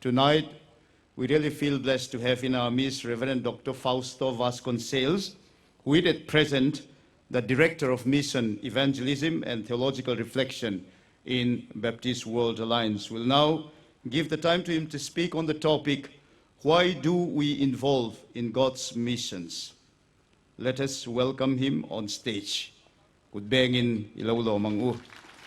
Tonight, we really feel blessed to have in our midst Rev.Dr.Fausta Vanconcelos, who is at present the Director of Mission, Evangelism and Theological Reflection in Baptist World Alliance. We'll now give the time to him to speak on the topic, why do we involve in God's missions? Let us welcome him on stage. Good bangin ilaulo mangu.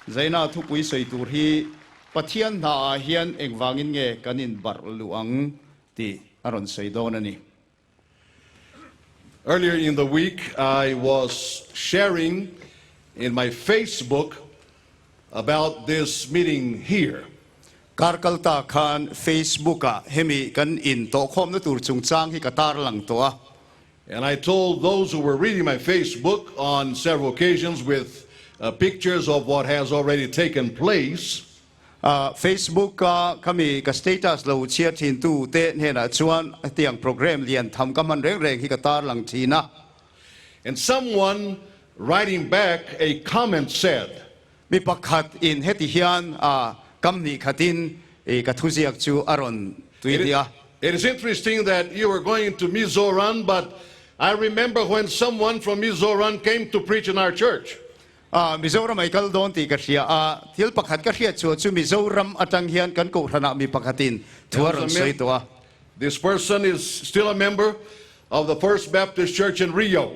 Zaina Thupui soiturhi Pathian na hian engvangin nge kanin barhluh ang ti aron soidonani. Earlier in the week, I was sharing in my Facebook about this meeting here. Karkalta kan Facebooka hemi kan in to khom na tur chung chang hi katar lang to a. And I told those who were reading my Facebook on several occasions with pictures of what has already taken place. Facebook kami ka status lo chia thin tu te hena chuan tiang program lian tham kaman reng reng hi katar lang thina. And someone writing back a comment said, Mi pakhat in heti hian kamni khatin e kathuziak chu aron tuidia. It is interesting that you were going to Mizoram, but I remember when someone from Mizoram came to preach in our church. Mizoram ay kaldon ti kasia til pakhat kasia chu Mizoram atang hian kan ko thana mi pakhatin thuaron soito. This person is still a member of the First Baptist Church in Rio.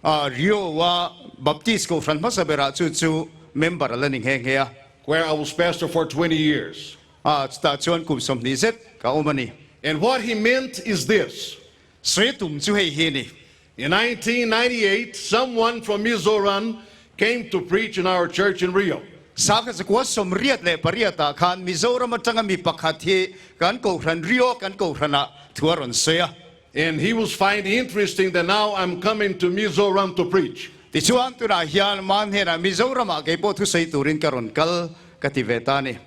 Rio wa Baptist ko fran masabera chu member laning heng hea. Where I was pastor for 20 years. Sta chuan kum som ni zet ka omani. And what he meant is this. Sretum chu hei hini. In 1998, someone from Mizoram came to preach in our church in Rio. Saka sa kwa som riat le pariata kan Mizoram atanga mi pakhati kan ko ran Rio kan ko rana thuaron soya. And he was finding interesting that now I'm coming to Mizoram to preach. Ti chuan tu na hian man hena Mizoram a ke po thu sei turin karon kal kativetani.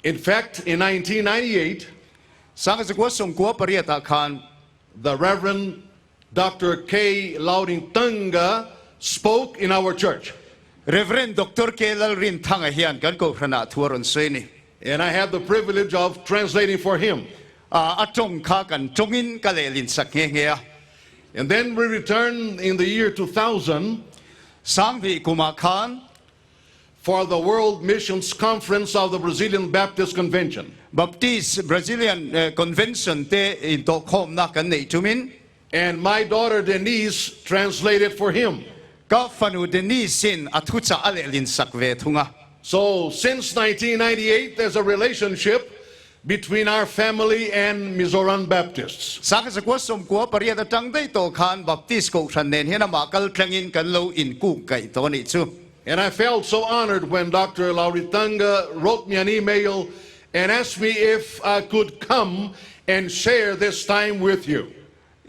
In fact, in 1998, saka sa kwa som kwa pariata kan the Reverend Dr. K. Lauding-Tunga spoke in our church. Reverend Dr. K. Lauding-Tunga kan ko rana thuaron soini. And I had the privilege of translating for him. Atong ka kan tongin kalelin sakngea. And then we returned in the year 2000 Sangvi kumakhan for the World Missions Conference of the Brazilian Baptist Convention. Baptist Brazilian Convention te in Stockholm na kan nei tumin. And my daughter Denise translated for him. Ka fanu Denise sin thuchah alelin sakve thunga. So since 1998 there's a relationship between our family and Mizoram Baptists. Saka sa kwa som kwa pariata tang dai to khan Baptist ko than nen hena makal tlangin kan lo in ku kai to ni chu. And I felt so honored when Dr. Lauding-Tunga wrote me an email and asked me if I could come and share this time with you.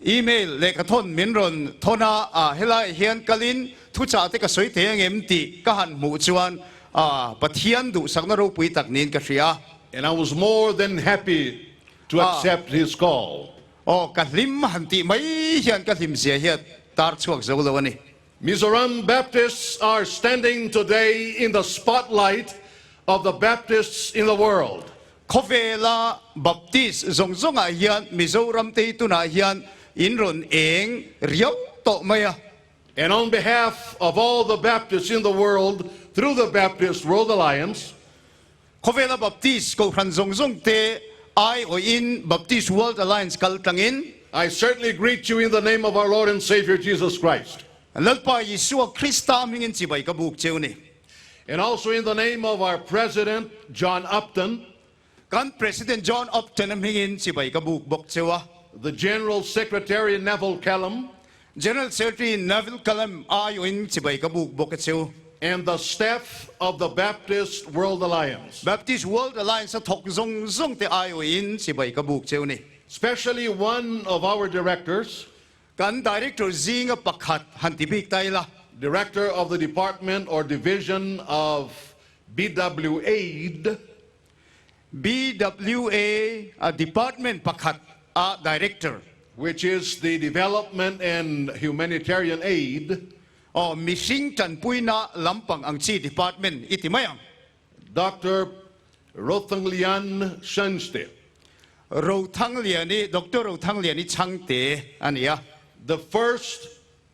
Email le ka thon minron thona hela hian kalin thuchah te ka soi te ngem kahan mu chuan Pathian du sakna ro pui tak nin ka ria. And I was more than happy to accept his call. Kahlim hanti mai hian kahlim sia hiat tar chuak zolo ani. Mizoram Baptists are standing today in the spotlight of the Baptists in the world. Khovela Baptist zonga hian Mizoram te tuna hian inron eng riau to maya. And on behalf of all the Baptists in the world through the Baptist World Alliance, Khovela Baptist ko ran zong te I o in Baptist World Alliance kaltangin. I certainly greet you in the name of our Lord and Savior Jesus Christ. Lalpa Yeshua Krista mingin sibay kabuk cheuni. And also in the name of our President John Upton, kan President John Upton mingin sibay kabuk bok chewa. The General Secretary Neville Callum, General Secretary Neville Callum ayo in sibay kabuk bok chew. And the staff of the Baptist World Alliance. Baptist World Alliance thok zong te ayo in sibay kabuk cheuni. Especially one of our directors, kan Director Zinga Pakhat Hantibik Taila, Director of the Department or Division of BWA, Department Pakhat Director, which is the Development and Humanitarian Aid. Missing Tanpui na lampang ang Chi Department itimayang. Dr. Rothanglian Shenste. Ro thang lian ni Dr. Ro thang lian ni chang te ania. the first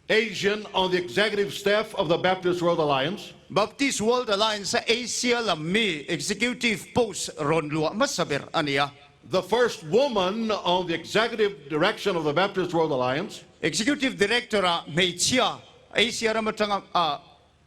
Asian on the executive staff of the Baptist World Alliance, Baptist World Alliance sa Asia lammi executive post ron lua masaber ania. the first woman on the executive direction of the Baptist World Alliance, Executive Director Meichia Asia ramatang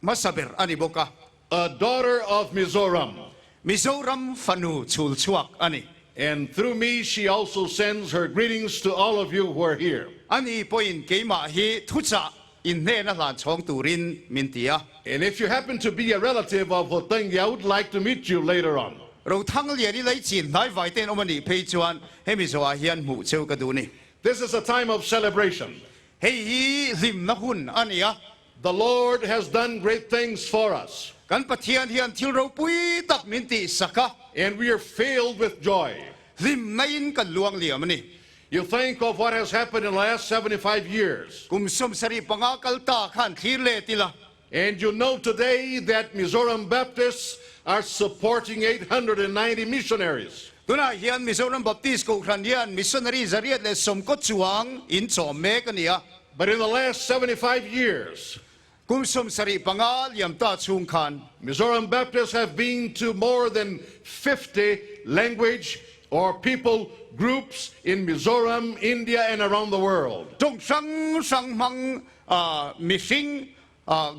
masaber ani boka. a daughter of Mizoram. Mizoram fanu chul chuak ani. And through me, she also sends her greetings to all of you who are here. Ani poin keima hi thuchah in ne na lan chong turin mintia. And if you happen to be a relative of Hoteng, I would like to meet you later on. Ro thang lian ni lai chin nai vai ten omani pei chuan he mi zo a hian mu cheu ka du ni. This is a time of celebration. Hei hi lim na hun ania. The Lord has done great things for us, Kan Pathian hian thil ro pui tak minti saka. and we are filled with joy. Lim na in kan luang liam ni. You think of what has happened in the last 75 years, Kum som sari pangakal ta khan thir le tila. and you know today that Mizoram Baptists are supporting 890 missionaries. Tuna hian Mizoram Baptist ko khan hian missionary zariat le som ko chuang in chom me kania. But in the last 75 years, Kum som sari pangal yam ta chung khan. Mizoram Baptists have been to more than 50 language or people groups in Mizoram, India, and around the world. Trong sang mang missing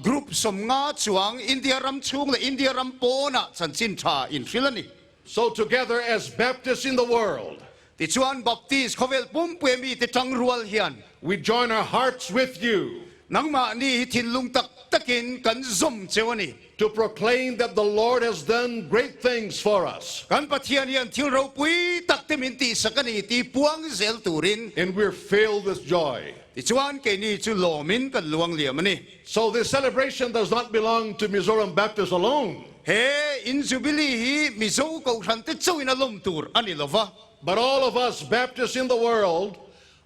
group som nga chuang India ram chung le India ram po na chan chin tha in filani. So together as Baptists in the world, Ti chuan Baptist khovel pum pwe mi ti tang rual hian. we join our hearts with you Nang ma ni thin lung tak takin kan zom chewani. to proclaim that the Lord has done great things for us. Kan Pathian hian thil ro pui tak te min ti sakani ti puang zel turin. And we're filled with joy. Ti chuan ke ni chu lo min kan luang liam ani. So this celebration does not belong to Mizoram Baptists alone, He in Jubilee hi mizo ko ran te chawin alom tur ani lova. but all of us Baptists in the world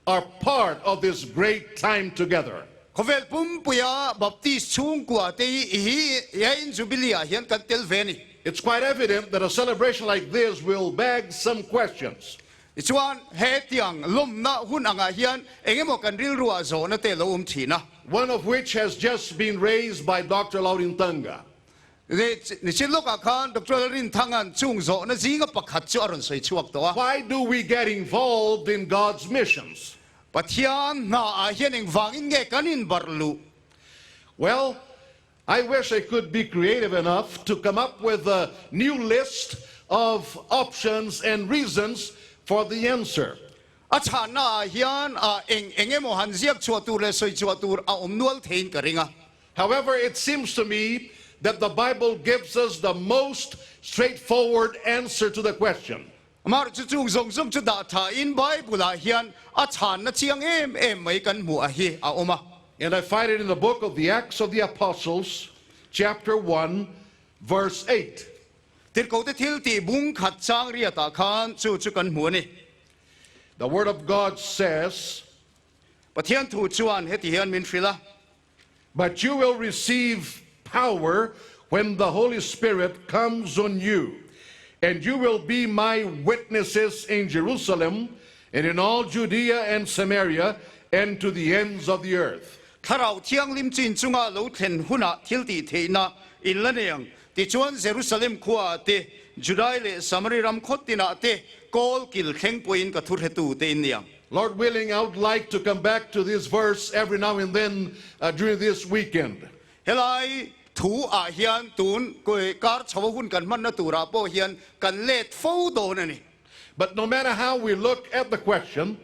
are part of this great time together. Khovel pum puya Baptist chung kwa te hi ya in Jubilee hian kan tel veni. It's quite evident that a celebration like this will beg some questions. Ti chuan he tiang lom na hun anga hian engemaw kan ril ruwa zo na te lo thina. One of which has just been raised by Dr. Laurintanga. Ni chilok akhan Dr. Rin thangan chung zo na zinga pakhat chu aron soi chuak to. Why do we get involved in God's missions? Pathian na a hian engvangin nge kanin barhluh. Well, I wish I could be creative enough to come up with a new list of options and reasons for the answer. A chan na hian engemaw han ziak chuatur le soi chuatur a omnual thein ka ringa. However, it seems to me that the Bible gives us the most straightforward answer to the question. Mar chu chung zong zong chu da tha in Bible a hian a chan na chiang em mai kan mu a hi a oma. And I find it in the book of the Acts of the Apostles, chapter 1, verse 8. Tir ko te thil ti bung khat chang ria ta khan chu kan mu ni. The Word of God says, Pathian thu chuan he ti hian min frila. "But you will receive power when the Holy Spirit comes on you, and you will be my witnesses in Jerusalem and in all Judea and Samaria and to the ends of the earth." Tharau thiang lim chin chunga lo thlen huna thil ti theina in la neng ti chuan Jerusalem khua te Judai le Samaria ram khotina te kol kil kheng poin ka thur hetu te in niang. Lord willing, I would like to come back to this verse every now and then during this weekend. Helai thu a hian tun ko kar chaw hun kan man na tura po hian kan let fo do na ni. But no matter how we look at the question,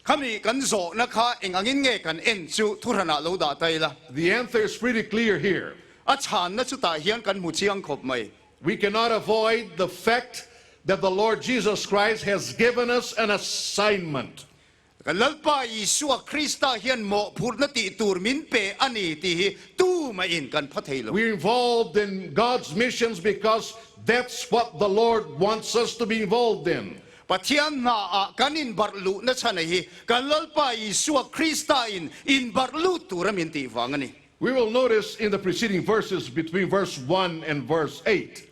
Kami kan zo na kha engangin nge kan en chu thurana lo da tai la. the answer is pretty clear here. A chan na chu ta hian kan mu chiang khop mai. We cannot avoid the fact that the Lord Jesus Christ has given us an assignment. Kan lalpa Isua Krista hian mo phurna ti tur min pe ani ti hi tu ma in kan phathei lo. We're involved in God's missions because that's what the Lord wants us to be involved in. Pathian na a kanin barhluh na chana hi kan lalpa Isua Krista in barhluh tur min ti wangani. We will notice in the preceding verses between verse 1 and verse 8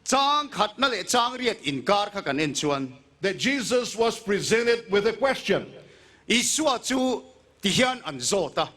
Chang khat na le chang riat in kar kha kan en chuan. that Jesus was presented with a question. Isua chu tihian an zota.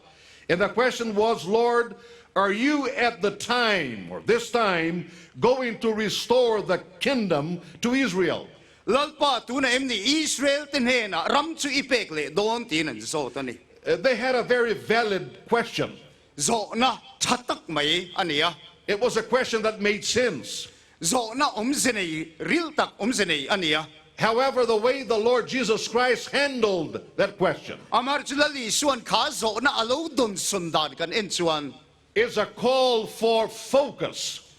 And the question was, Lord, are you at the time, or this time, going to restore the kingdom to Israel? Lalpa tu na emni Israel tenhena ram chu ipekle don tin an zota ni. They had a very valid question. Zo na chatak mai ania. It was a question that made sense. Zo na omzenei real tak omzenei ania. However, the way the Lord Jesus Christ handled that question Amar chulali suan kha zo na alo don sundan kan enchuan. is a call for focus.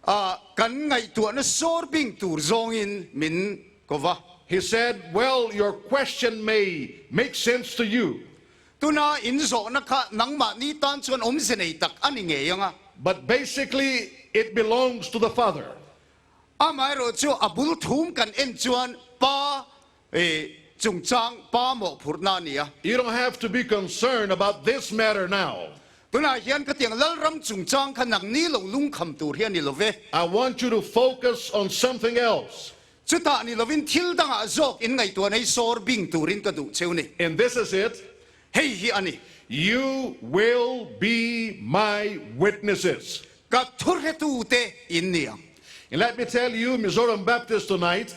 Kan ngai tu na sorbing tur zongin min kova. He said, well, your question may make sense to you, Tuna in zo na ka nang ma ni tan chuan omzenei tak ani nge yanga. but basically it belongs to the Father. Amai ro chu abul thum kan enchuan pa chung chang pa mo phurna nia. You don't have to be concerned about this matter now. Tuna hian ka tiang lal ram chung chang kan nang ni lo lung kham tur hian ni lo ve. I want you to focus on something else. Chuta ni lovin thil danga zok in ngai tuan ei sor bing turin ka du cheu ni. And this is it. Hei hi ani. You will be my witnesses. Ka thurhe tu te in nia. And let me tell you, Mizoram Baptist tonight,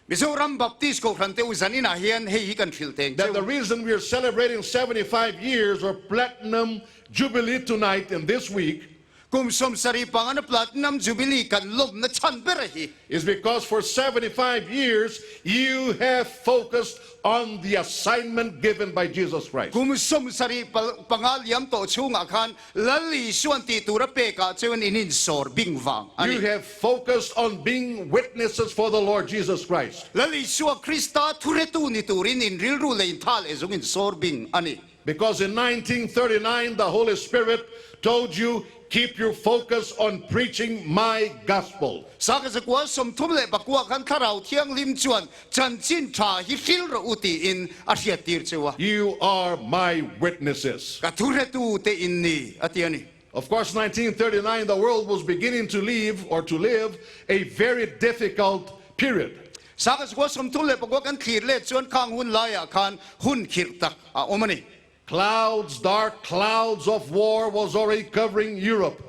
Mizoram Baptist ko frante uzan ina hian hei hi kan thil teng that cheu. the reason we are celebrating 75 years of Platinum Jubilee tonight and this week Kum som sari pangan platinum jubilee kan lom na chan berahi. is because for 75 years you have focused on the assignment given by Jesus Christ. Kum som sari pangal yam to chung akan lali suan ti tura pe ka cheun inin sor bing wang. You Ani. have focused on being witnesses for the Lord Jesus Christ. Lali suan Krista turetu ni turin in real rule in tal ezung in sor bing ani. Because in 1939 the Holy Spirit told you, keep your focus on preaching my gospel. Saka sa kwa som tumle bakwa kan tharau thiang lim chuan chan chin tha hi fil ro uti in asia tir chewa. You are my witnesses. Ka turetu te inni atiani. Of course, 1939 the world was beginning to live a very difficult period. Saka sa kwa som tumle bakwa kan khir le chuan khang hun laya kan hun khir tak omani. Dark clouds of war was already covering Europe.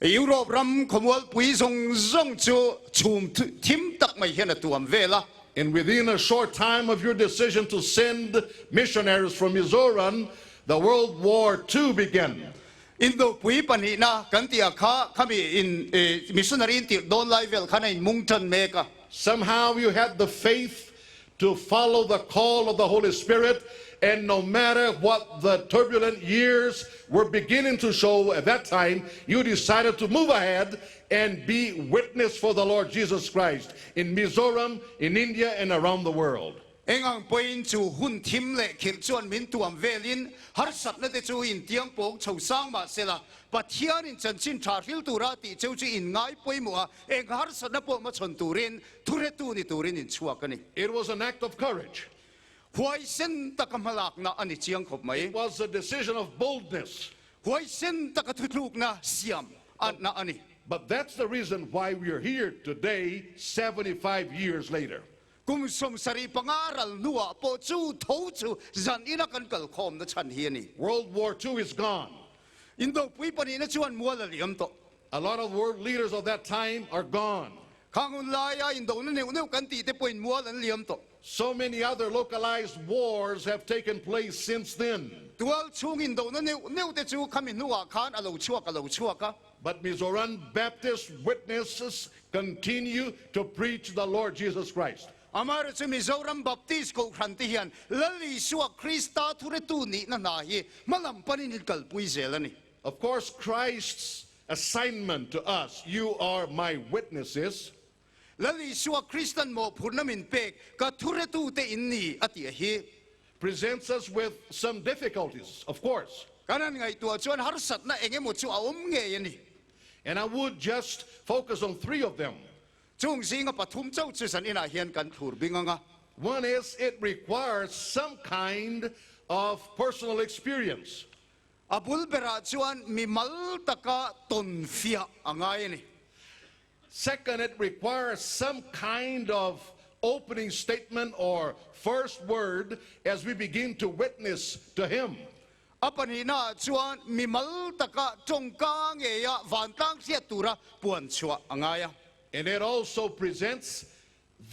Europe ram khomwal pui zong zong chu chum tim tak mai hian tuam vela. And within a short time of your decision to send missionaries from Mizoram, the World War II began. Indo pui pani na kan tia kha kami in missionary in tir don level kana in mungtan meka. Somehow you had the faith to follow the call of the Holy Spirit, and no matter what the turbulent years were beginning to show at that time, you decided to move ahead and be witness for the Lord Jesus Christ in Mizoram, in India, and around the world. Engang point chu hun tim le khir chuan min tuam velin har sat na te chu in tiang pok chho sang ma sela pathian in chan chin tha ril tura ti chu chu in ngai poi mua eng har sat na po ma chon turin thure tu ni turin in chua kani. It was an act of courage. Huai sen takamhalak na ani chiang khop mai. It was a decision of boldness. Huai sen takathutluk na siam an na ani. But that's the reason why we are here today, 75 years later. Kum som sari pangaral nuwa po chu tho chu zan ina kan kal khom na chan hi ni. World War II is gone. Indo pui pani na chuan muala liam to. A lot of world leaders of that time are gone. Kangun laya indo na ne kan ti te point muala liam to. So many other localized wars have taken place since then. Tual chung indo na ne te chu kami nuwa kan alo chua ka. But Mizoram Baptist witnesses continue to preach the Lord Jesus Christ. Amar chu Mizoram Baptist ko krantihian lali suwa Krista thuretu ni na nahi malam panin kal pui zelani. Of course, Christ's assignment to us, you are my witnesses, Lali suwa Kristan mo purnamin pek ka thuretu te inni ati hi. presents us with some difficulties, of course. Kanan ngai tua chuan har sat na enge mo chu aom nge yani. And I would just focus on 3 of them. Chung singa pathum chau chu san ina hian kan thur binganga. One is it requires some kind of personal experience. Abul bera chuan mi mal taka ton fia angai ni. Second, it requires some kind of opening statement or first word as we begin to witness to him. Apanina chuan mimal taka chongkang eya vantang sia tura puan chua angaya. And it also presents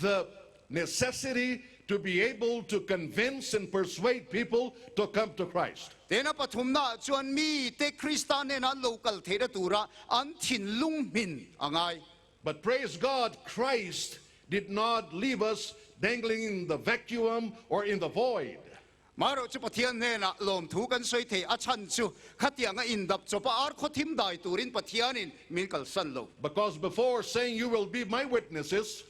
the necessity to be able to convince and persuade people to come to Christ. Tena pathumna chuan mi te Kristan na local theda tura an thin lung min angai. But praise God, Christ did not leave us dangling in the vacuum or in the void. Maro chu Pathian ne na lom thu kan soi the a chan chu khatianga indap chu pa ar khothim dai turin Pathianin min kal san lo. Because before saying you will be my witnesses,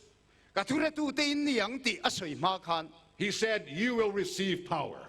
Ka ture tu te in niang ti a soi ma khan. he said you will receive power.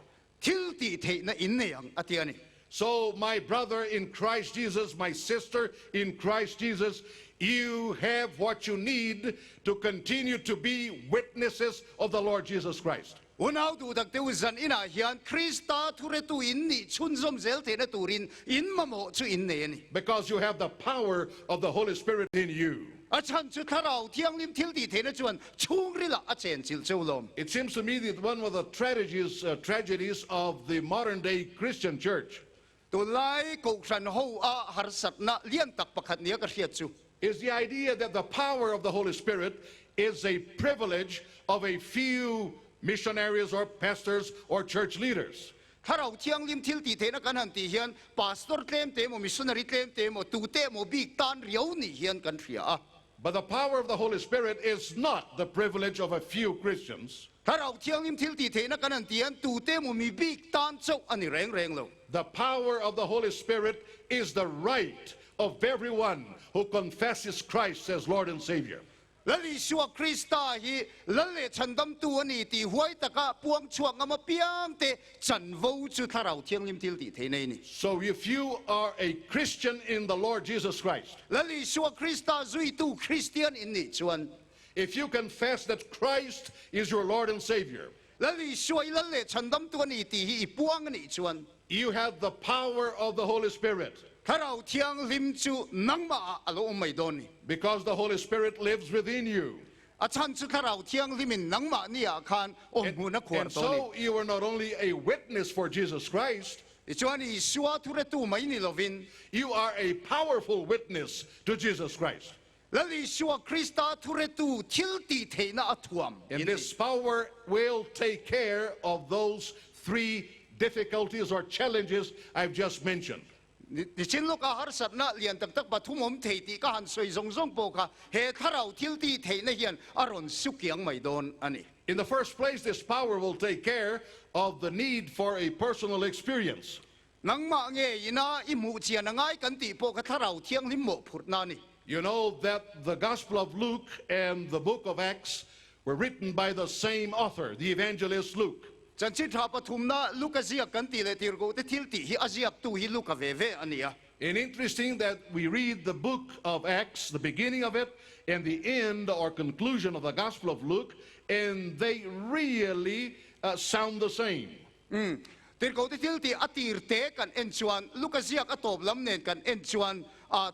Thil ti the na in niang atiani. So my brother in Christ Jesus, my sister in Christ Jesus, you have what you need to continue to be witnesses of the Lord Jesus Christ. Unau du dak te uzan ina hian Krista ture tu in ni chun som zel the na turin in mamo chu in ne ni. Because you have the power of the Holy Spirit in you. A chan chu tharau thiang lim thil ti the na chuan chung ri la a chen chil cheu lom. It seems to me that one of the tragedies of the modern day Christian church Tu lai ko kran ho a har sat na lian tak pakhat nia ka hriat chu. is the idea that the power of the Holy Spirit is a privilege of a few missionaries or pastors or church leaders. Tharau thiang lim thil ti the na kan han ti hian pastor tlem te mo missionary tlem te mo tu te mo big tan riau ni hian kan thria a. But the power of the Holy Spirit is not the privilege of a few Christians. Tharau thiang lim thil ti the na kan han ti hian tu te mo mi big tan chau ani reng reng lo. The power of the Holy Spirit is the right of everyone who confesses Christ as Lord and Savior. Lali shua Krista hi lalle chandam tu ani ti huai taka puang chuang ama piang te chan vo chu tharau thiang lim thil ti the nei ni. So if you are a Christian in the Lord Jesus Christ, Lali shua Krista zui tu Christian in ni chuan. if you confess that Christ is your Lord and Savior, Lali shua lalle chandam tu ani ti hi puang ni chuan. you have the power of the Holy Spirit. Tharau thiang lim chu nangma alo mai don ni. Because the Holy Spirit lives within you. A chan chu tharau thiang limin nangma ni a khan ong mu na khwar And to so you are not only a witness for Jesus Christ, ni. Chuan i shua tu re tu mai ni lovin. you are a powerful witness to Jesus Christ. Lali shua Krista tu re tu thil ti the na athuam. And this power will take care of those three difficulties or challenges I've just mentioned. Ni chin lo ka har sat na lian tak tak pathum om thei ti ka han soi zong zong po ka he tharau thil ti the na hian aron sukyang mai don ani. In the first place, this power will take care of the need for a personal experience. Nangma nge ina I mu chia na ngai kan ti po ka tharau thiang lim mo phut na ni. You know that the Gospel of Luke and the book of Acts were written by the same author, the evangelist Luke. Chan chi tha pathum na Lucasiak kan ti le tir go te thil ti hi aziak tu hi Luka ve ve ania. And interesting that we read the book of Acts, the beginning of it, and the end or conclusion of the Gospel of Luke, and they really sound the same. Tir go te thil ti atir te kan en chuan Lucasiak atop lam nen kan en chuan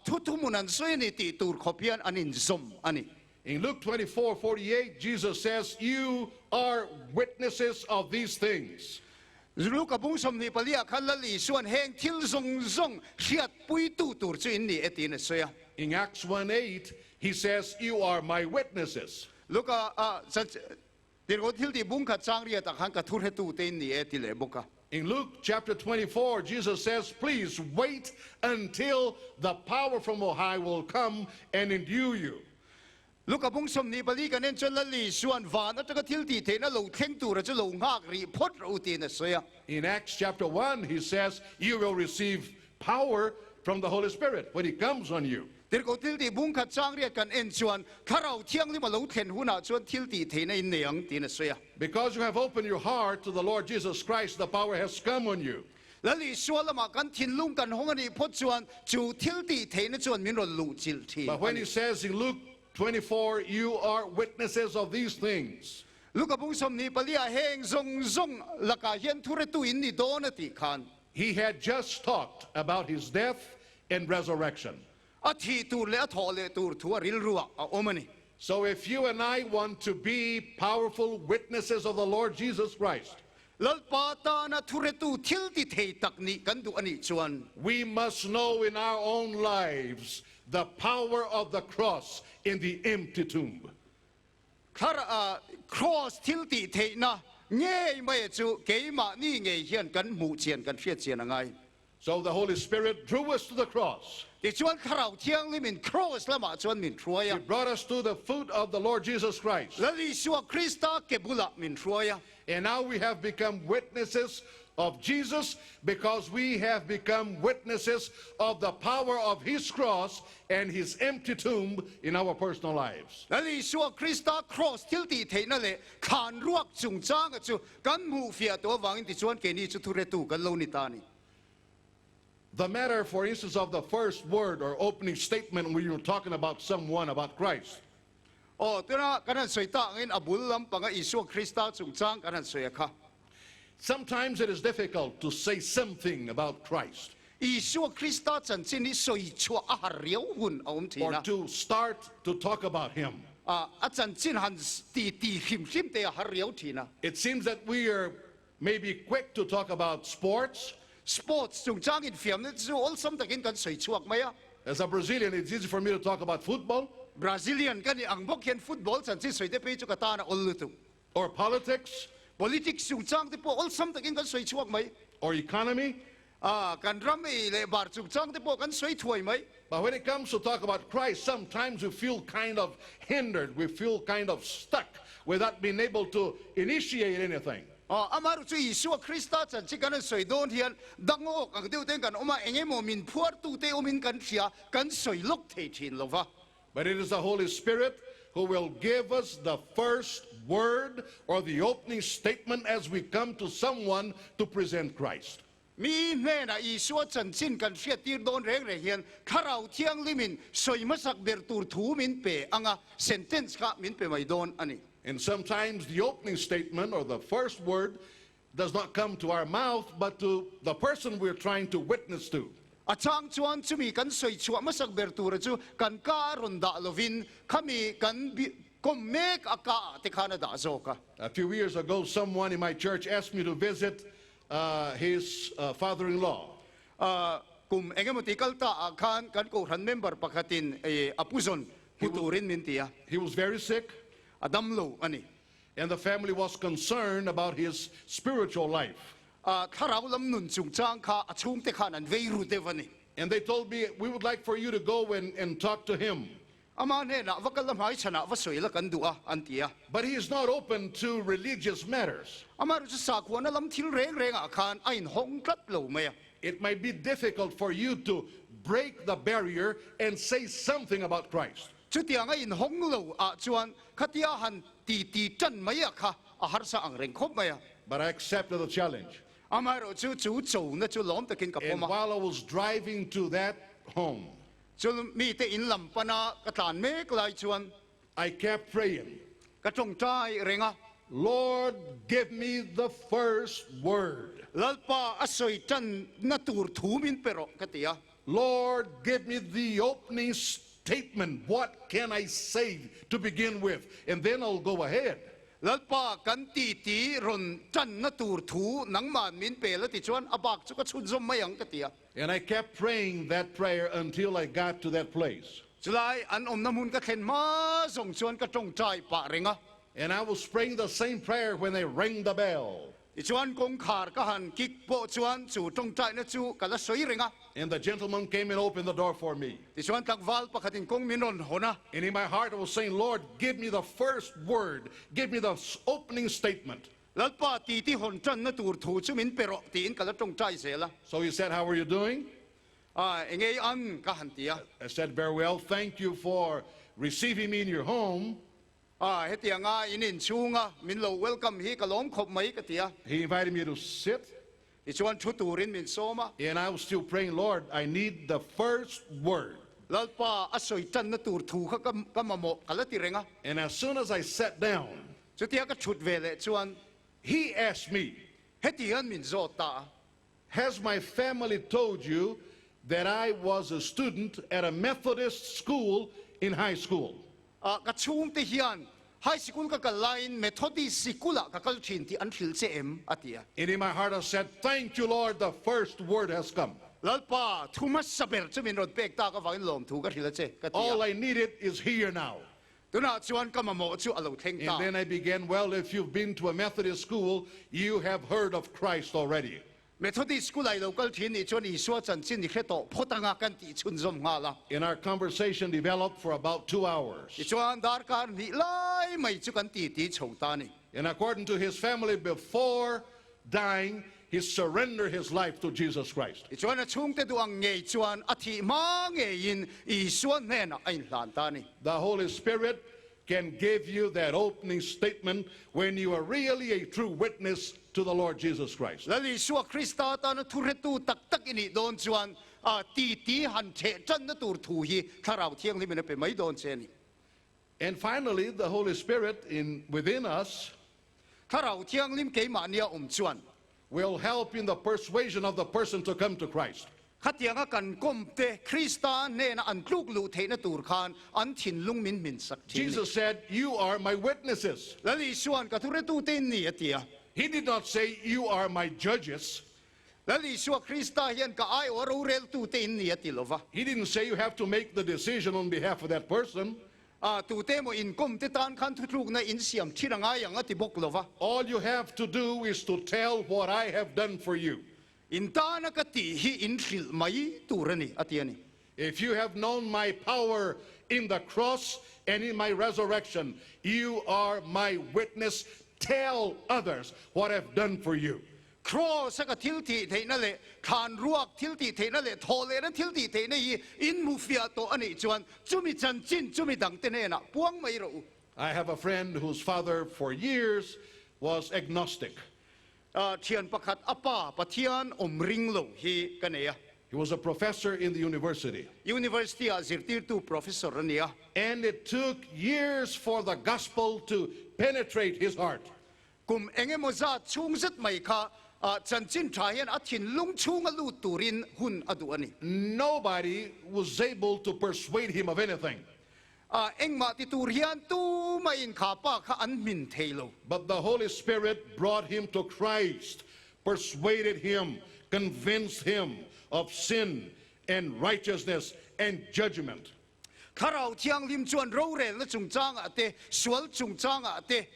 thutumunan soi ni ti tur khopian anin zom ani. In Luke 24:48, Jesus says, you are witnesses of these things. Luka bung som ni palia khan lali suan heng thil zong zong hriat pui tu tur chu in ni etin soya. In Acts 1:8, he says, you are my witnesses. Luka tir go thil ti bung kha chang ria ta khan ka thur he tu te ni etile boka. In Luke chapter 24, Jesus says, please wait until the power from on high will come and endue you. Luka bung som ni pali kan en chon lali suan van at ka thil ti the na lo theng tu ra chu lo ngak ri phot ro ti na soya. In Acts chapter 1, he says, you will receive power from the Holy Spirit when he comes on you. Tir go thil ti bung kha chang ria kan en chuan tharau thiang li ma lo thlen hu na chuan thil ti the na in neang ti na soya. Because you have opened your heart to the Lord Jesus Christ, the power has come on you. Lali suala ma kan thin lung kan hong ani phot chuan chu thil ti the na chuan min ro lu chil thi. But when he says in Luke 24, you are witnesses of these things. Luka bung som ni palia heng zong zong laka hian thure tu in ni don ti khan. He had just talked about his death and resurrection. A thi tur le a tho le tur thu a ril ruwa a omani. So if you and I want to be powerful witnesses of the Lord Jesus Christ, lalpa ta na thuretu thil ti thei tak ni kan du ani chuan we must know in our own lives the power of the cross in the empty tomb. thar cross thil ti thei na nge mai chu ke ma ni nge hian kan mu chian kan hriat chian angai. So the Holy Spirit drew us to the cross. Ti chuan tharau thiang li min cross lama chuan min He thruaya brought us to the foot of the Lord Jesus Christ. lali suwa krista ke bula min thruaya. And now we have become witnesses of Jesus because we have become witnesses of the power of his cross and his empty tomb in our personal lives. lali suwa krista cross thil ti thei na le khan ruak chung chang chu kan mu fia to wangin ti chuan ke ni chu thuretu kan lo ni ta ni. The matter, for instance, of the first word or opening statement when you're talking about someone, about Christ. O tuna kanan soi ta ngin abul lam panga isu krista chung chang kanan soi kha. Sometimes it is difficult to say something about Christ Isu krista chan chin ni soi chua a har riau hun om thi or na. to start to talk about him. A chan chin han ti him te a har riau thi na. It seems that we are maybe quick to talk about sports. Sports chung chang in fiam ne chu all sam takin kan soi chuak mai a. As a Brazilian, it's easy for me to talk about football Brazilian kan ni ang bok hian football chan chin soi te pe chu ka ta na all tu. or politics Politics chung chang te po all sam takin kan soi chuak mai. or economy. Kan ram e le bar chung chang te po kan soi thuai mai. But when it comes to talk about Christ, sometimes we feel kind of hindered. We feel kind of stuck without being able to initiate anything. Amaru chu Isu krista chan chi kan soi don hian dango ang deu ten kan oma enge mo min phuar tu te omin kan thia kan soi lok thei thin lova. But it is the Holy Spirit who will give us the first word or the opening statement as we come to someone to present Christ. Mi ne na Isu chan chin kan thia tir don reng re hian kharau thiang limin soi masak ber tur thu min pe anga sentence ka min pe mai don ani. And sometimes the opening statement or the first word does not come to our mouth, but to the person we're trying to witness to. A chang chuan chumi kan soi chua masak ber tur chu kan ka ron da lovin kami kan kom mek aka te khana da zo ka. A few years ago, someone in my church asked me to visit his father-in-law. Kum engemoti kalta kan ko ran member pakatin apuzon puturin mintia. He was very sick, Adam lo ani. and the family was concerned about his spiritual life. Tharau lam nun chung chang kha achung te khanan veiru devani. And they told me, we would like for you to go and talk to him. Ama ne na vakalam hai chana vasoi la kan dua antia. But he is not open to religious matters. Amaru sa ko na lam thil reng reng akhan ain hong tat lo maya. It might be difficult for you to break the barrier and say something about Christ. Chutia nga in hong lo a chuan khatia han ti chan maya kha a har sa ang reng khop maya. But I accepted the challenge. Amaru chu chou na chu lom takin And kapoma. while I was driving to that home, Chu mi te in lam pana katan mek lai chuan I kept praying, ka chong chai renga. Lord, give me the first word. Lalpa asoy chan na tur thu min pero katia. Lord, give me the opening statement. What can I say to begin with? And then I'll go ahead. Lalpa kan ti ron chan na tur thu nang man min pe la ti chuan abak chu ka chun zom mayang katia. And I kept praying that prayer until I got to that place. Chulai an om namun ka khen ma zong chuan ka chong chai pa renga. And I was praying the same prayer when they rang the bell. Ti chuan kong khar ka han kik po chuan chu chong chai na chu kala soi renga. And the gentleman came and opened the door for me. Ti chuan tak wal pakhatin kong minon hona. And in my heart I was saying, Lord, give me the first word. Give me the opening statement. Lalpa ti hon chan na tur thu chu min pero ti in kala chong chai se la. So he said, how are you doing? Engay an ka han tia. I said, very well. Thank you for receiving me in your home. Hetia nga inin chunga min lo welcome hi kalom khop mai katia. He invited me to sit. Ti chuan thu turin min soma. And I was still praying, Lord, I need the first word. Lalpa asoy chan na tur thu ka mamo kala ti renga. And as soon as I sat down, Chu tia ka chut vele chuan he asked me, hetian min zota. has my family told you that I was a student at a Methodist school in high school? ka chung te hian high school ka line Methodist school ka kalthin ti an thil che em atia. And in my heart I said, thank you, Lord, the first word has come. Lalpa thumas saber chumin rod pek ta ka wangin lom thu ka thil che ka All tia. I needed is here now. Tuna chuan ka mamo chu alo theng And ta. then I began, well, if you've been to a Methodist school, you have heard of Christ already. Methodist school ai local thin ni chuan Isor chan chin ni kheto photanga kan ti chun zom nga la. And our conversation developed for about 2 hours. Chuan dar ka ni lai mai chu kan ti chho ta ni. And according to his family, before dying, he surrendered his life to Jesus Christ. Chuan a chung te duang ngei chuan a thi ma ngei in Isor ne na ai hlan ta ni. The Holy Spirit can give you that opening statement when you are really a true witness to the Lord Jesus Christ. Lali suwa Krista ta na thuretu tak tak ini don chuan a ti han the chan na tur thu hi tharau thiang li me pe mai don che ni. And finally, the Holy Spirit within us Tharau thiang lim ke ma nia chuan. will help in the persuasion of the person to come to Christ. Khatianga kan kom te Krista ne na an kluk lu the na tur khan an thin lung min sak thi. Jesus said, you are my witnesses. Lali suan ka thuretu te ni atia. He did not say, you are my judges. Lali suwa Krista hian ka ai or rel tu te ni atilova. He didn't say you have to make the decision on behalf of that person. Tu te mo in kom te tan khan thutluk na in siam thiranga yang ati bok lova. All you have to do is to tell what I have done for you. In ta na ka ti hi in thil mai turani atiani. If you have known my power in the cross and in my resurrection, you are my witness. Tell others what I've done for you. Cross ka thil ti the na le khan ruak thil ti the na le thole na thil ti the na hi in mufia to ani chuan chumi chan chin chumi dang te ne na puang mai ro. I have a friend whose father for years was agnostic. Thian pakhat apa Pathian ring lo hi kanea. He was a professor in the university. University a zirtir tu professor ania. And it took years for the gospel to penetrate his heart. Kum enge moza chung zat mai kha chan chin thayan athin lung chung alu turin hun adu ani. Nobody was able to persuade him of anything. Engma ti turian tu mai in kha pa kha an min theilo. But the Holy Spirit brought him to Christ, persuaded him, convinced him of sin and righteousness and judgment. Kharau thiang lim chuan ro rel na chung chang ate sual chung chang ate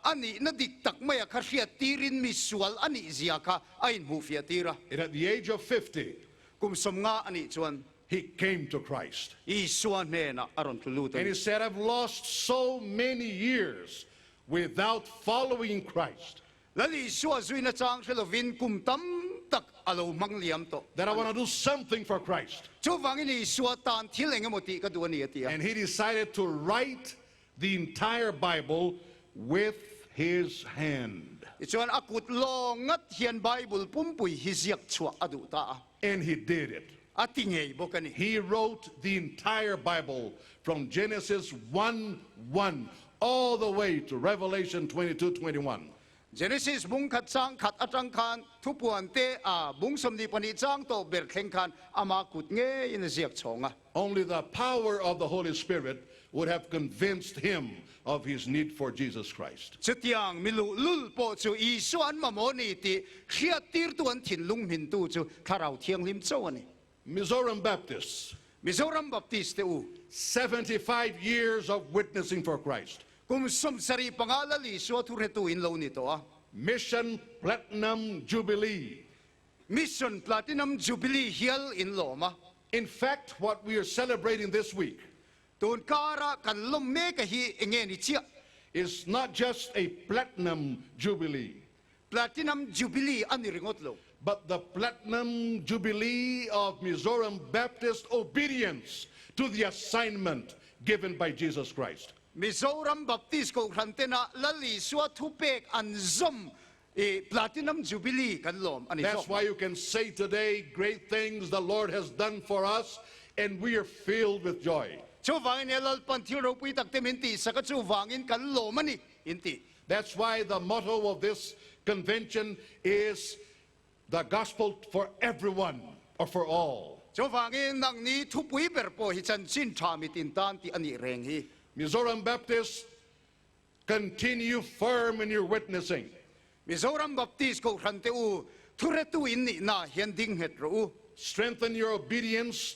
ani na dik tak mai kha hria tirin mi sual ani zia kha ain hu fia tira. And at the age of 50, Kum som nga ani chuan he came to Christ. I suan ne na aron tulu And he said, I've lost so many years without following Christ Lali suwa zui na chang shelo kum tam tak alo mang liam to. that I want to do something for Christ. Chu wangin I suwa tan thileng mo ti ka duan ni atia. And he decided to write the entire Bible with his hand. Chuan akut longat hian Bible pumpui hisiak chua adu ta. And he did it. Atingei bokani. He wrote the entire Bible from Genesis 1:1 all the way to Revelation 22:21. Genesis bung khat chang khat atang khan thupuan te bung som di pani chang to ber thleng khan ama kut nge in ziak chonga. Only the power of the Holy Spirit would have convinced him of his need for Jesus Christ. Chutiang milu lul po chu I suan mamoni ti hria tir tuan thin lung min tu chu tharau thiang lim chawani. Mizoram Baptists, Mizoram Baptiste u 75 years of witnessing for Christ. kum som sari pangalali so thuretu in lo nito Mission Platinum Jubilee. Mission Platinum Jubilee hial in Loma. In fact, what we are celebrating this week Tun kara kan lom me ka hi enge ni chia. is not just a Platinum Jubilee, Platinum Jubilee ani ringot lo. but the Platinum Jubilee of Mizoram Baptist obedience to the assignment given by Jesus Christ. Mizoram Baptist ko krantena lali suwa thupek an zom Platinum Jubilee kan lom ani. That's why you can say today, great things the Lord has done for us, and we are filled with joy. Chu wangin elal panthil ro pui tak teminti saka chu wangin kan lom ani inti. That's why the motto of this convention is the gospel for everyone or for all. Chu wangin nang ni thupui ber po hi chan chin tha mi tin tan ti ani reng hi. Mizoram Baptists, continue firm in your witnessing. Mizoram Baptist ko krante u turetu inni na hiending het ro. Strengthen your obedience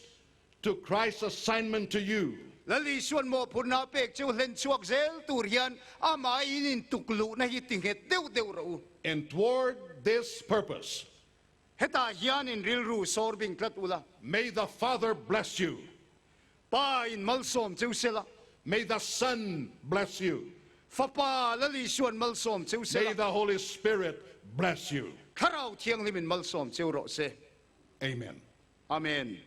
to Christ's assignment to you. Lali suan mo purna pek chu len chuak zel turian ama inin tuklu na hiting het deu ro. And toward this purpose, Heta hian in real ru sorbing klatula. may the Father bless you. Pa in malsom chu sela. May the Son bless you. Fapa lali suan malsom chu May sela. the Holy Spirit bless you. Karau thiang limin malsom chu ro se. Amen. Amen.